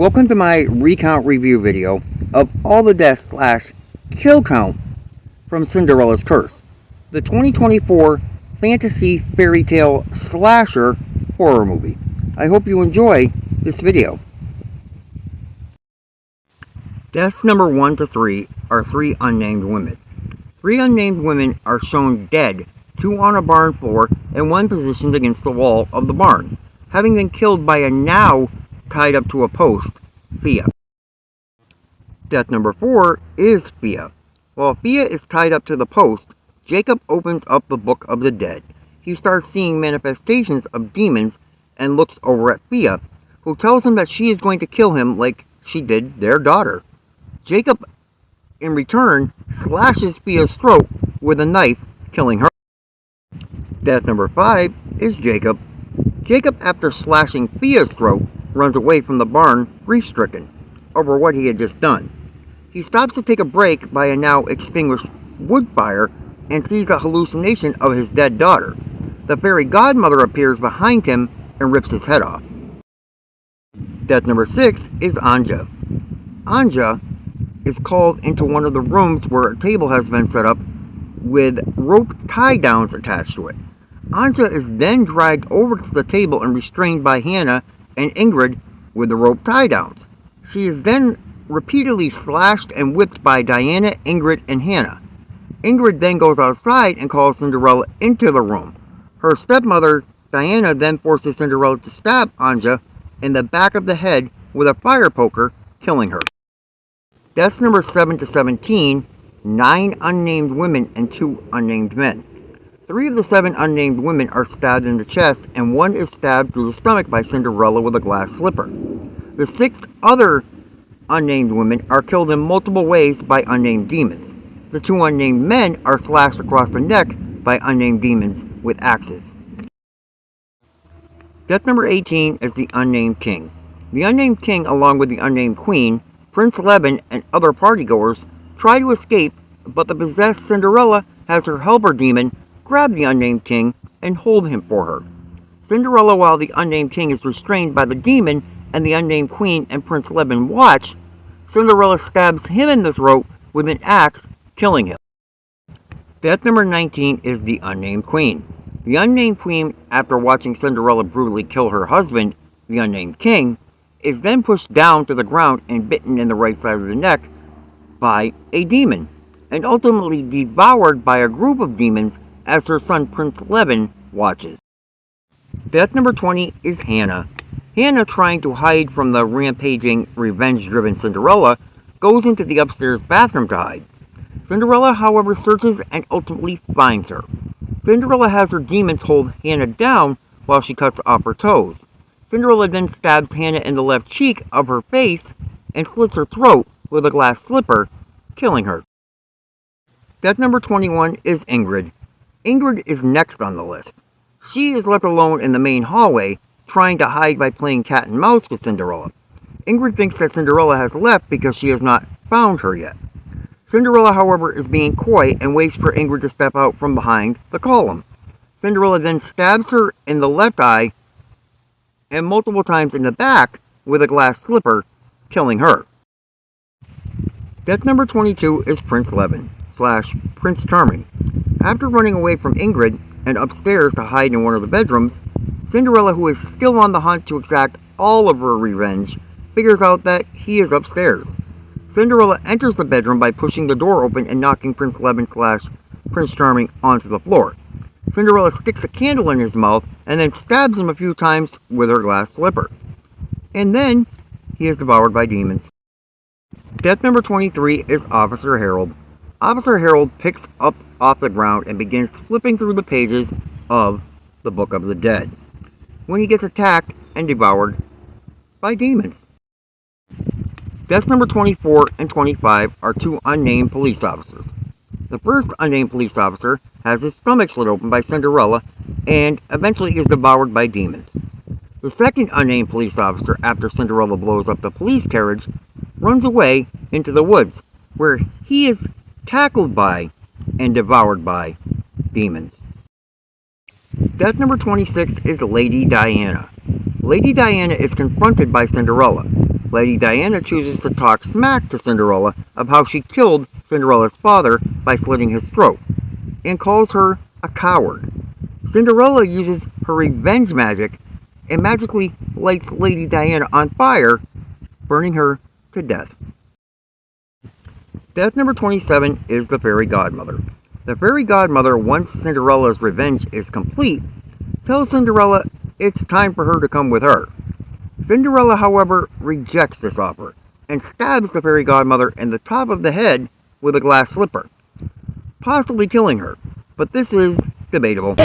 Welcome to my recount review video of all the deaths / kill count from Cinderella's Curse, the 2024 fantasy fairy tale slasher horror movie. I hope you enjoy this video. Deaths number 1 to 3 are 3 unnamed women. 3 unnamed women are shown dead, 2 on a barn floor and 1 positioned against the wall of the barn, having been killed by a now tied up to a post, Fia. Death number 4 is Fia. While Fia is tied up to the post, Jacob opens up the Book of the Dead. He starts seeing manifestations of demons and looks over at Fia, who tells him that she is going to kill him like she did their daughter. Jacob, in return, slashes Fia's throat with a knife, killing her. Death number 5 is Jacob. Jacob, after slashing Fia's throat, runs away from the barn, grief-stricken over what he had just done. He stops to take a break by a now extinguished wood fire and sees a hallucination of his dead daughter. The fairy godmother appears behind him and rips his head off. Death number 6 is Anja. Anja is called into one of the rooms where a table has been set up with rope tie-downs attached to it. Anja is then dragged over to the table and restrained by Hannah and Ingred with the rope tie-downs. She is then repeatedly slashed and whipped by Diana, Ingrid, and Hannah. Ingrid then goes outside and calls Cinderella into the room. Her stepmother, Diana, then forces Cinderella to stab Anja in the back of the head with a fire poker, killing her. Deaths number 7 to 17, 9 unnamed women and 2 unnamed men. 3 of the 7 unnamed women are stabbed in the chest, and 1 is stabbed through the stomach by Cinderella with a glass slipper. The 6 other unnamed women are killed in multiple ways by unnamed demons. The 2 unnamed men are slashed across the neck by unnamed demons with axes. Death number 18 is the unnamed king. The unnamed king, along with the unnamed queen, Prince Leven, and other partygoers, try to escape, but the possessed Cinderella has her helper demon grab the unnamed king and hold him for her. Cinderella, while the unnamed king is restrained by the demon and the unnamed queen and Prince Leven watch, Cinderella stabs him in the throat with an axe, killing him. Death number 19 is the unnamed queen. The unnamed queen, after watching Cinderella brutally kill her husband, the unnamed king, is then pushed down to the ground and bitten in the right side of the neck by a demon, and ultimately devoured by a group of demons as her son Prince Leven watches. Death number 20 is Hannah. Hannah, trying to hide from the rampaging, revenge-driven Cinderella, goes into the upstairs bathroom to hide. Cinderella, however, searches and ultimately finds her. Cinderella has her demons hold Hannah down while she cuts off her toes. Cinderella then stabs Hannah in the left cheek of her face and slits her throat with a glass slipper, killing her. Death number 21 is Ingrid. Ingrid is next on the list. She is left alone in the main hallway, trying to hide by playing cat and mouse with Cinderella. Ingrid thinks that Cinderella has left because she has not found her yet. Cinderella, however, is being coy and waits for Ingrid to step out from behind the column. Cinderella then stabs her in the left eye and multiple times in the back with a glass slipper, killing her. Death number 22 is Prince Leven / Prince Charming. After running away from Ingrid and upstairs to hide in one of the bedrooms, Cinderella, who is still on the hunt to exact all of her revenge, figures out that he is upstairs. Cinderella enters the bedroom by pushing the door open and knocking Prince Leven / Prince Charming onto the floor. Cinderella sticks a candle in his mouth and then stabs him a few times with her glass slipper. And then he is devoured by demons. Death number 23 is Officer Harold. Officer Harold picks up off the ground and begins flipping through the pages of the Book of the Dead, when he gets attacked and devoured by demons. Deaths number 24 and 25 are 2 unnamed police officers. The first unnamed police officer has his stomach slit open by Cinderella and eventually is devoured by demons. The second unnamed police officer, after Cinderella blows up the police carriage, runs away into the woods, where he is tackled by and devoured by demons. Death number 26 is Lady Diana. Lady Diana is confronted by Cinderella. Lady Diana chooses to talk smack to Cinderella of how she killed Cinderella's father by slitting his throat, and calls her a coward. Cinderella uses her revenge magic and magically lights Lady Diana on fire, burning her to death. Death number 27 is the fairy godmother. The fairy godmother, once Cinderella's revenge is complete, tells Cinderella it's time for her to come with her. Cinderella, however, rejects this offer and stabs the fairy godmother in the top of the head with a glass slipper, possibly killing her, but this is debatable.